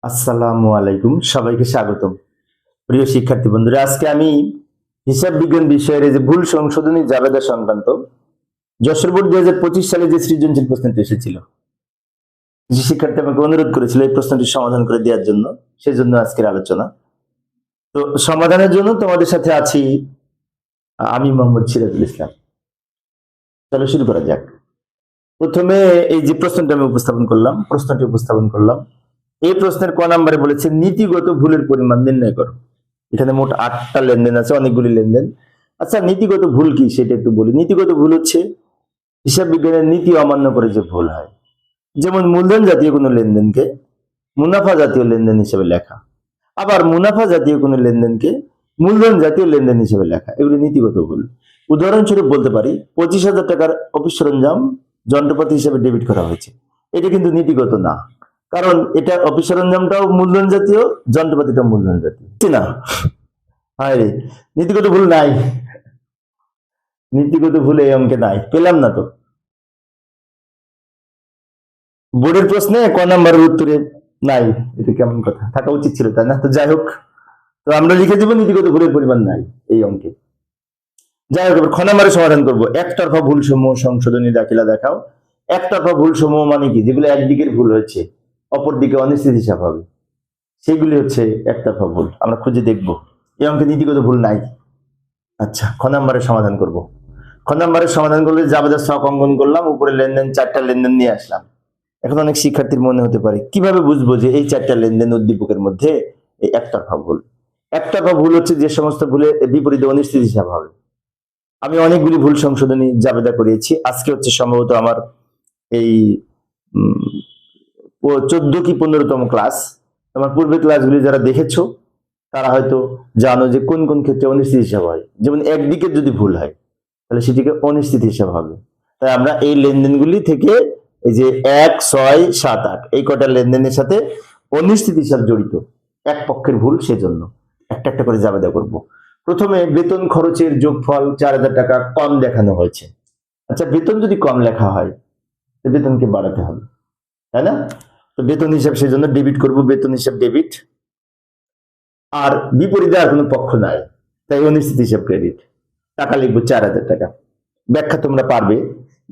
আসসালামু আলাইকুম, সবাইকে স্বাগতম। প্রিয় শিক্ষার্থী বন্ধুরা, আজকে আমি হিসাব বিজ্ঞান বিষয়ের এই যে ভুল সংশোধনী জাবেদা সংক্রান্ত যশোর বোর্ড 2025 সালে যে সৃজনশীল প্রশ্নটি এসেছিল, যে শিক্ষার্থী আমাকে অনুরোধ করেছিল এই প্রশ্নটি সমাধান করে দেওয়ার জন্য, সেজন্য আজকের আলোচনা। তো সমাধানের জন্য তোমাদের সাথে আছি আমি মোহাম্মদ সিরাজুল ইসলাম। চলো শুরু করা যাক। প্রথমে এই যে প্রশ্নটি আমি উপস্থাপন করলাম। এই প্রশ্নের ক নম্বরে বলেছে নীতিগত ভুলের পরিমাণ নির্ণয় করো। এখানে মোট 8টা লেনদেন আছে, অনেকগুলি লেনদেন। আচ্ছা, নীতিগত ভুল কি সেটা একটু বলি। নীতিগত ভুল হচ্ছে হিসাব বিজ্ঞানের নীতি অমান্য করে যে ভুল হয়। যেমন মূলধন জাতীয় কোনো লেনদেনকে মুনাফা জাতীয় লেনদেন হিসেবে লেখা, আবার মুনাফা জাতীয় কোনো লেনদেনকে মূলধন জাতীয় লেনদেন হিসেবে লেখা, এগুলি নীতিগত ভুল। উদাহরণস্বরূপ বলতে পারি 25,000 টাকার অফিস সরঞ্জাম যন্ত্রপাতি হিসেবে ডেবিট করা হয়েছে। এটা কিন্তু নীতিগত না, কারণ এটা অফিস সরঞ্জামটাও মূলধন জাতীয়, যন্ত্রপাতিটাও মূলধন জাতীয় না। হায়, নীতিগত ভুল নাই, নীতিগত ভুল এই অঙ্কে নাই, পেলাম না তো। বোর্ডের প্রশ্নে ক নাম্বারের উত্তরে নাই, এটা কেমন কথা, থাকা উচিত ছিল তাই না? তো যাই হোক, তো আমরা লিখে দিব নীতিগত ভুলের পরিমাণ নাই এই অঙ্কে। যাই হোক, এবার খ নাম্বারে সমাধান করবো। একতরফা ভুল সমূহ সংশোধনী দাখিলা দেখাও। একতরফা ভুল সমূহ মানে কি? যেগুলো একদিকের ভুল হয়েছে, অপর দিকে অনিশ্চিত হিসাব হবে, সেগুলি হচ্ছে একতরফা ভুল। আমরা খুঁজে দেখবো। এই অঙ্কে নীতিগত ভুল নাই। আচ্ছা, খ নাম্বারে সমাধান করব। খ নাম্বারে সমাধান করলে জাবেদা ছক অঙ্কন করলাম, উপরে লেনদেন 4টা লেনদেন নিয়ে আসলাম। এখন অনেক শিক্ষার্থীর মনে হতে পারে কিভাবে বুঝবো যে এই 4টা লেনদেন উদ্দীপকের মধ্যে এই একতরফা ভুল। একতরফা ভুল হচ্ছে যে সমস্ত ভুলে বিপরীতে অনিশ্চিত হিসাব হবে। আমি অনেকগুলি ভুল সংশোধনী জাবেদা করিয়েছি। আজকে হচ্ছে সম্ভবত আমার এই 14 কি 15তম ক্লাস। আমার পূর্বে ক্লাসগুলি যারা দেখেছো তারা হয়তো জানো যে কোন কোন ক্ষেত্রে অনিশ্চিত হিসাব হয়। যেমন একদিকে যদি ভুল হয় তাহলে সেটিকে অনিশ্চিত হিসাব হবে। তাই আমরা এই লেনদেনগুলি থেকে এই যে 1, 6, 7, 8 এই কটা লেনদেনের সাথে অনিশ্চিত হিসাব জড়িত, এক পক্ষের ভুল, সেজন্য একটা একটা করে জাবেদা করব। প্রথমে বেতন খরচের যোগফল 4,000 টাকা কম দেখানো হয়েছে। আচ্ছা, বেতন যদি কম লেখা হয় তো বেতনকে বাড়াতে হবে, তাই না? তো বেতন হিসাব সেজন্য ডেবিট করব, বেতন হিসাব ডেবিট। আর বিপরীতে আর কোনো পক্ষ নাই, তাই অনিশ্চিত হিসাব ক্রেডিট। টাকা লিখবো 4,000 টাকা। ব্যাখ্যা তোমরা পারবে।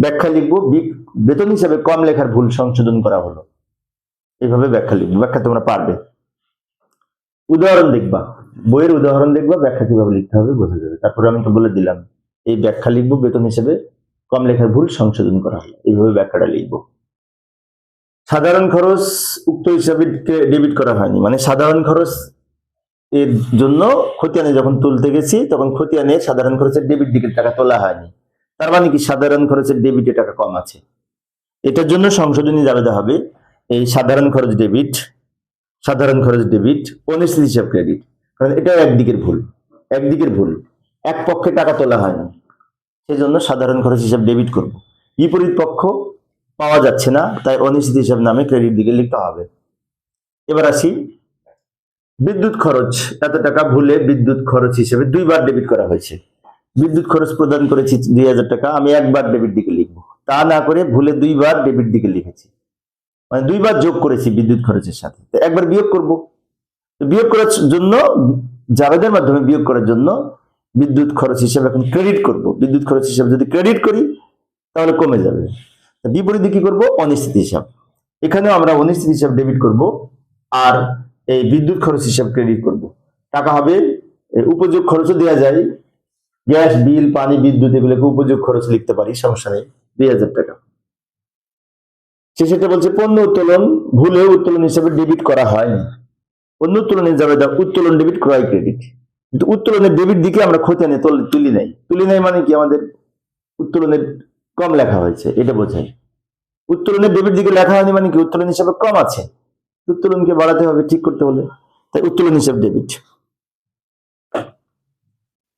ব্যাখ্যা লিখবো বেতন হিসাবে কম লেখার ভুল সংশোধন করা হলো, এইভাবে ব্যাখ্যা লিখবো। ব্যাখ্যা তোমরা পারবে। উদাহরণ দেখবা, বইয়ের উদাহরণ দেখবা, ব্যাখ্যা কিভাবে লিখতে হবে বোঝা যাবে। তারপরে আমি তো বলে দিলাম এই ব্যাখ্যা লিখবো, বেতন হিসেবে কম লেখার ভুল সংশোধন করা হলো, এইভাবে ব্যাখ্যাটা লিখবো। সাধারণ খরচ উক্ত হিসাবে ডেবিট করা হয়নি, মানে সাধারণ খরচ এর জন্য খতিয়ানে যখন তুলতে গেছি তখন খতিয়ানে সাধারণ খরচের ডেবিট দিকের টাকা তোলা হয়নি। তার মানে কি? সাধারণ খরচের ডেবিটে টাকা কম আছে। এটার জন্য সংশোধনী জাবেদা হবে এই সাধারণ খরচ ডেবিট, সাধারণ খরচ ডেবিট, অনিশ্চিত হিসাব ক্রেডিট। কারণ এটা একদিকের ভুল, একদিকের ভুল, এক পক্ষে টাকা তোলা হয়নি, সেজন্য সাধারণ খরচ হিসাব ডেবিট করব। বিপরীত পক্ষ পাওয়া যাচ্ছে না, তাই অনিশ্চিত হিসাব নামে ক্রেডিট দিকে লিখতে হবে। এবার আসি, বিদ্যুৎ খরচ এত টাকা ভুলে বিদ্যুৎ খরচ হিসেবে 2বার ডেবিট করা হয়েছে। বিদ্যুৎ খরচ প্রদান করেছি 2,000 টাকা, আমি একবার ডেবিট দিকে লিখবো, তা না করে ভুলে 2বার ডেবিট দিকে লিখেছি, মানে 2বার যোগ করেছি বিদ্যুৎ খরচের সাথে, একবার বিয়োগ করব। বিয়োগ করার জন্য জাবেদার মাধ্যমে বিয়োগ করার জন্য বিদ্যুৎ খরচ হিসেবে এখন ক্রেডিট করব। বিদ্যুৎ খরচ হিসেবে যদি ক্রেডিট করি তাহলে কমে যাবে। বিপরীতে কি করব? অনিশ্চিত হিসাব। এখানেও আমরা অনিশ্চিত হিসাব ডেবিট করব, আর এই বিদ্যুৎ খরচ হিসাব ক্রেডিট করব। টাকা হবে উপযোগ খরচও দেওয়া যায়, গ্যাস বিল, পানি, বিদ্যুৎ এগুলোকে উপযোগ খরচ লিখতে পারি, সমস্যা নেই। 2,000 টাকা। সেটা বলছে পণ্য উত্তোলন ভুলে উত্তোলন হিসাবে ডেবিট করা হয়নি। পণ্য উত্তোলনের জাবেদা উত্তোলন ডেবিট, ক্রয় ক্রেডিট। কিন্তু উত্তোলনের ডেবিট দিকে আমরা খতিয়ানে তুলি নাই মানে কি? আমাদের উত্তোলনের কম লেখা হয়েছে, এটা বোঝায়। উত্তোলনের ডেবিট দিকে লেখা হয়নি মানে কি? উত্তোলন হিসাবে কম আছে, উত্তোলনকে বাড়াতে হবে ঠিক করতে হলে, তাই উত্তোলন হিসাব ডেবিট।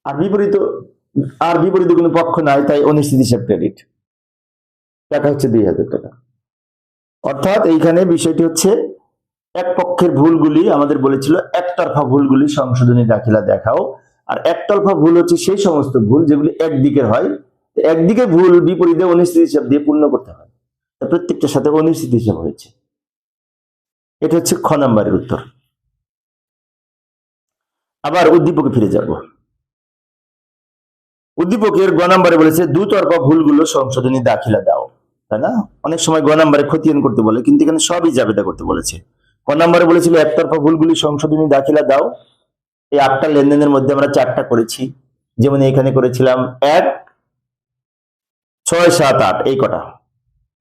আর বিপরীতে কোনো পক্ষ নাই, তাই অনিশ্চিত হিসাব ক্রেডিট। টাকা হচ্ছে 2,000 টাকা। অর্থাৎ এইখানে বিষয়টি হচ্ছে এক পক্ষের ভুলগুলি, আমাদের বলেছিল একতরফা ভুলগুলি সংশোধনী দাখিলা দেখাও। আর একতরফা ভুল হচ্ছে সেই সমস্ত ভুল যেগুলি একদিকের হয়। একদিকে ভুল বিপরীতে অনিশ্চিত হিসাব দিয়ে পূর্ণ করতে হয়, প্রত্যেকটার সাথে অনিশ্চিত হিসাব হয়েছে। এটা হচ্ছে খ নাম্বারের উত্তর। আবার উদ্দীপকে ফিরে যাব। উদ্দীপকের গ নাম্বারে বলেছে দুতরফা ভুলগুলো সংশোধনী দাখিলা দাও, তাই না? অনেক সময় গ নাম্বারে খতিয়ান করতে বলে, কিন্তু এখানে সবই জাবেদা করতে বলেছে। ক নাম্বারে বলেছিল একতরফা ভুলগুলি সংশোধনী দাখিলা দাও। এই 8টা লেনদেনের মধ্যে আমরা 4টা করেছি। যেমন এখানে করেছিলাম 1, 6, 7, 8 এই কটা।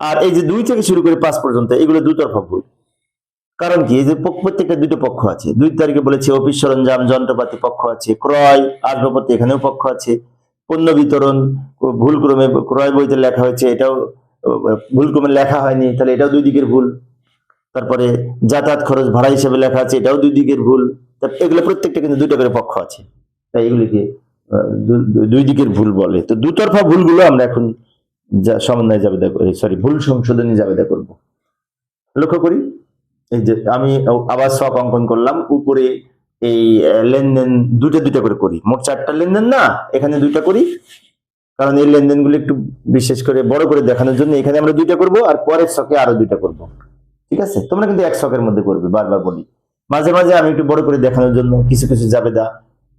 আর এই যে 2 থেকে শুরু করে 5 পর্যন্ত এগুলো দুতরফা ভুল। কারণ কি, এই যে প্রত্যেকটা দুটো পক্ষ আছে। 2 তারিখে বলেছে অফিস সরঞ্জাম যন্ত্রপাতি পক্ষ আছে, ক্রয় আসবাবপত্র এখানেও পক্ষ আছে, পণ্য বিতরণ ভুলক্রমে ক্রয় বইতে লেখা হয়েছে, এটাও ভুলক্রমে লেখা হয়নি, তাহলে এটাও দুই দিকের ভুল। তারপরে যাতায়াত খরচ ভাড়া হিসেবে লেখা আছে, এটাও দুই দিকের ভুল। এগুলো প্রত্যেকটা কিন্তু দুটো করে পক্ষ আছে, তাই এগুলিকে দুই দিকের ভুল বলে। তো দুতরফা ভুলগুলো আমরা এখন সমন্বয় জাবেদা করি, সরি ভুল সংশোধনী জাবেদা করব। লক্ষ্য করি, এই যে আমি আবার ছক অঙ্কন করলাম। উপরে এই লেনদেন দুটা করে করি, মোট 4টা লেনদেন না, এখানে 2টা করি, কারণ এই লেনদেনগুলো একটু বিশেষ করে বড় করে দেখানোর জন্য এখানে আমরা 2টা করব, আর পরের ছকে আরো 2টা করব। ঠিক আছে, তোমরা কিন্তু এক ছকের মধ্যে করবে, বারবার বলি। মাঝে মাঝে আমি একটু বড় করে দেখানোর জন্য কিছু কিছু জাবেদা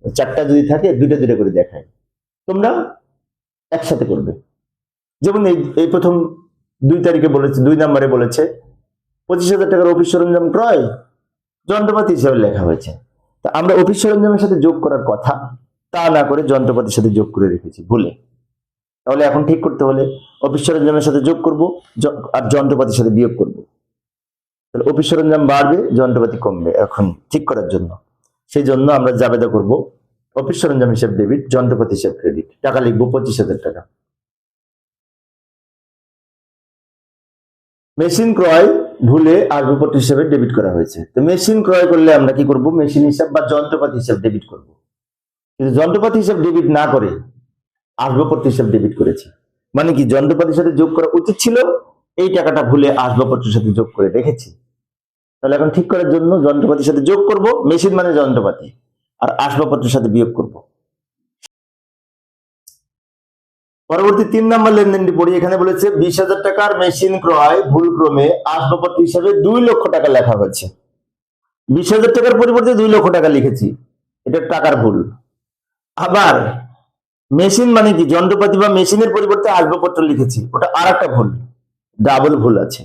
4টা যদি থাকে 2টা করে দেখাই, তোমরা একসাথে করবে। যেমন এই প্রথম 2 তারিখে বলেছে, 2 নম্বরে বলেছে 25,000 টাকার অফিস সরঞ্জাম ক্রয় যন্ত্রপাতি হিসাবে লেখা হয়েছে। তা আমরা অফিস সরঞ্জামের সাথে যোগ করার কথা, তা না করে যন্ত্রপাতির সাথে যোগ করে রেখেছি ভুলে। তাহলে এখন ঠিক করতে হলে অফিস সরঞ্জামের সাথে যোগ করব আর যন্ত্রপাতির সাথে বিয়োগ করব। তাহলে অফিস সরঞ্জাম বাড়বে, যন্ত্রপাতি কমবে। এখন ঠিক করার জন্য সেই জন্য আমরা জাবেদা করব অফিস সরঞ্জাম হিসাব ডেবিট, যন্ত্রপাতি হিসাব ক্রেডিট। টাকা লিখবো 25,000 টাকা। মেশিন ক্রয় ভুলে আসবাবপত্র হিসাবে ডেবিট করা হয়েছে। তো মেশিন ক্রয় করলে আমরা কি করব, মেশিন হিসাব বা যন্ত্রপাতি হিসাব ডেবিট করব। কিন্তু যন্ত্রপাতি হিসাব ডেবিট না করে আসবাবপত্র হিসাব ডেবিট করেছি। মানে কি, যন্ত্রপাতির সাথে যোগ করা উচিত ছিল, এই টাকাটা ভুলে আসবাবপত্রের সাথে যোগ করে রেখেছি। তাহলে এখন ঠিক করার জন্য যন্ত্রপাতির সাথে যোগ করব, মেশিন মানে যন্ত্রপাতি, আর আসবাবপত্রের সাথে বিয়োগ করব। পরবর্তী 3 নম্বর লেনদেনটি পড়ি। এখানে বলেছে 20,000 টাকার মেশিন ক্রয় ভুলক্রমে আসবাবপত্র হিসাবে 2 লক্ষ টাকা লেখা হয়েছে। 20,000 টাকার পরিবর্তে 2 লক্ষ টাকা লিখেছি, এটা টাকার ভুল। আবার মেশিন মানে কি, যন্ত্রপাতি বা মেশিনের পরিবর্তে আসবাবপত্র লিখেছি, ওটা আর একটা ভুল, ডাবল ভুল আছে।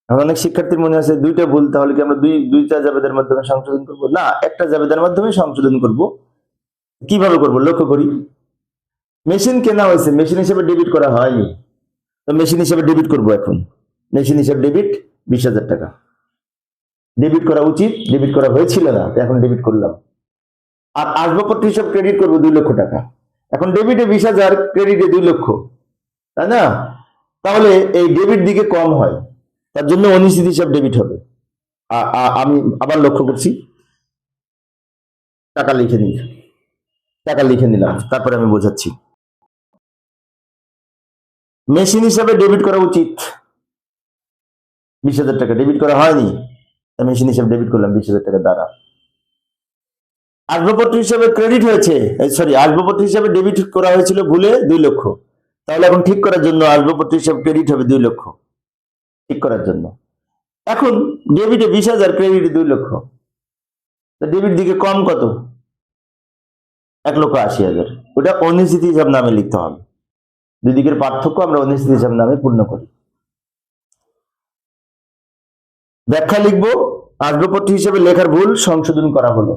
অনেক শিক্ষার্থীর মনে আছে 2টা ভুল, তাহলে কি আমরা দুইটা জাবেদার মাধ্যমে সংশোধন করব? না, একটা জাবেদার মাধ্যমে সংশোধন করব। কিভাবে করব লক্ষ্য করি। মেশিন কেনা হয়েছে, মেশিন হিসেবে ডেবিট করা হয়নি, তো মেশিন হিসেবে ডেবিট করব। এখন মেশিন হিসেবে ডেবিট 20,000 টাকা ডেবিট করা উচিত, ডেবিট করা হয়েছিল না, এখন ডেবিট করলাম। আর আসবাবপত্র হিসাব ক্রেডিট করব 2 লক্ষ টাকা। এখন ডেবিটে 20,000, ক্রেডিটে 2 লক্ষ, তাই না? তাহলে এই ডেবিট দিকে কম হয়, তার জন্য অনিশ্চিত হিসাব ডেবিট হবে। আমি আবার লক্ষ্য করছি, টাকা লিখে নিই, টাকা লিখে নিলাম, তারপরে আমি বোঝাচ্ছি। মেশিন হিসাবে ডেবিট করা উচিত, 20,000 টাকা ডেবিট করা হয়নি, মেশিন হিসাবে ডেবিট করলাম 20,000 টাকা দ্বারা। আসবাবপত্র হিসাবে ক্রেডিট হয়েছে, সরি আসবাবপত্র হিসাবে ডেবিট করা হয়েছিল ভুলে 2 লক্ষ। তাহলে এখন ঠিক করার জন্য আসবাবপত্র হিসাবে ক্রেডিট হবে 2 লক্ষ, ঠিক করার জন্য। এখন ডেবিটে 20,000, ক্রেডিটে 2 লক্ষ, ডেবিট দিকে কম কত, 1,80,000। ওটা অনিশ্চিত হিসাব নামে লিখতে হবে। দুই দিকের পার্থক্য আমরা অনিশ্চিত হিসাব নামে পূর্ণ করি। ব্যাখ্যা লিখবো, আসবাবপত্র হিসেবে লেখার ভুল সংশোধন করা হলো।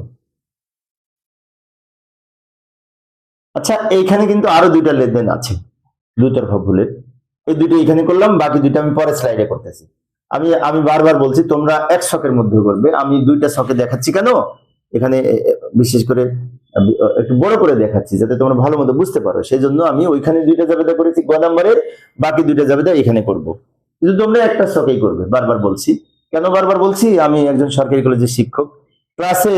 আচ্ছা, এইখানে কিন্তু আরো 2টা লেনদেন আছে দুতরফা ভুলের। এই 2টা এখানে করলাম, বাকি 2টা আমি পরের স্লাইডে করতেছি। আমি বারবার বলছি তোমরা এক ছকের মধ্যে করবে। আমি 2টা ছকে দেখাচ্ছি কেন, এখানে বিশেষ করে একটু বড় করে দেখাচ্ছি যাতে তোমরা ভালো মতো বুঝতে পারো। সেই জন্য আমি ওইখানে 2টা জাবেদা করেছি গ নম্বরের, বাকি 2টা জাবেদা এখানে করব। কিন্তু তোমরা একটা ছকেই করবে, বারবার বলছি। কেন বারবার বলছি, আমি একজন সরকারি কলেজের শিক্ষক, ক্লাসে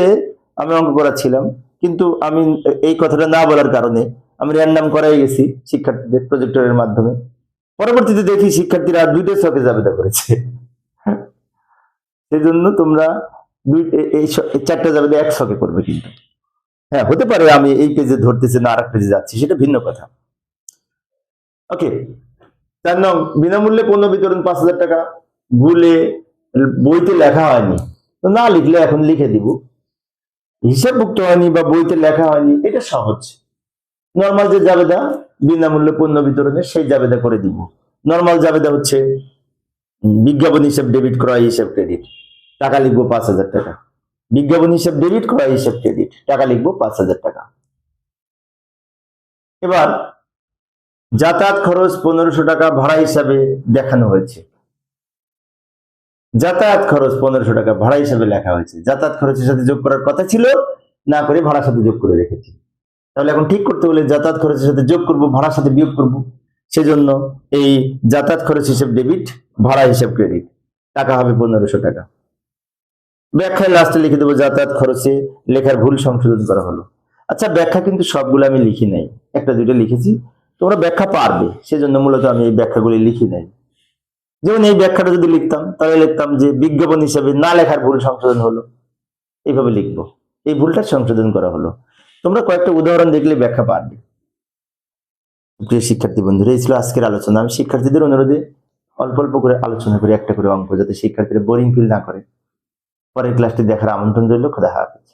আমি অঙ্ক করাচ্ছিলাম, কিন্তু আমি এই কথাটা না বলার কারণে আমি র্যান্ডাম করাই গেছি শিক্ষার্থীদের প্রজেক্টরের মাধ্যমে। পরবর্তীতে দেখি শিক্ষার্থীরা 2টা ছকে জাবেদা করেছে। সেই জন্য তোমরা এই 4টা জাবেদা এক ছকে করবে। কিন্তু হ্যাঁ, হতে পারে আমি এই পেজে ধরতেছি না আরেক পেজে যাচ্ছি, সেটা ভিন্ন কথা। ওকে, 4 নং, বিনামূল্যে পণ্য বিতরণ 5,000 টাকা ভুলে বইতে লেখা হয়নি। তো না লিখলে এখন লিখে দিব। হিসাবভুক্ত হয়নি বা বইতে লেখা হয়নি, এটা সহজ। নর্মাল যে জাবেদা বিনামূল্যে পণ্য বিতরণে, সেই জাবেদা করে দিব। নর্মাল জাবেদা হচ্ছে বিজ্ঞাপন হিসাব ডেবিট, ক্রয় হিসাব ক্রেডিট, টাকা লিখবো 5,000 টাকা। বিজ্ঞাপন হিসাব ডেবিট, ক্রয় হিসাব ক্রেডিট, টাকা লিখবো 5,000 টাকা। এবার যাতায়াত খরচ 1500 টাকা ভাড়া হিসাবে দেখানো হয়েছে। যাতায়াত খরচ 1500 টাকা ভাড়া হিসাবে লেখা হয়েছে। যাতায়াত খরচের সাথে যোগ করার কথা ছিল, না করে ভাড়ার সাথে যোগ করে রেখেছি। তাহলে এখন ঠিক করতে হলে যাতায়াত খরচের সাথে যোগ করব, ভাড়ার সাথে বিয়োগ করব। সেজন্য এই যাতায়াত খরচ হিসেব ডেবিট, ভাড়া হিসেব ক্রেডিট, টাকা হবে 1500 টাকা। ব্যাখ্যায় লাস্টে লিখে দেবো যাতায়াত খরচে লেখার ভুল সংশোধন করা হলো। আচ্ছা, ব্যাখ্যা কিন্তু সবগুলো আমি লিখি নাই, একটা দুটো লিখেছি। তোমরা ব্যাখ্যা পারবে, সেজন্য মূলত আমি এই ব্যাখ্যাগুলি লিখি নাই। যেমন এই ব্যাখ্যাটা যদি লিখতাম, তাহলে লিখতাম যে বিজ্ঞাপন হিসেবে না লেখার ভুল সংশোধন হলো, এইভাবে লিখবো, এই ভুলটা সংশোধন করা হলো। তোমরা কয়েকটা উদাহরণ দেখলে ব্যাখ্যা পারবে। প্রিয় শিক্ষার্থী বন্ধুরা, এই ছিল আজকের আলোচনা। আমি শিক্ষার্থীদের অনুরোধে অল্প অল্প করে আলোচনা করি, একটা করে অঙ্ক, যাতে শিক্ষার্থীরা বোরিং ফিল না করে। পরের ক্লাসটি দেখার আমন্ত্রণ রইল। খোদা হাফেজ।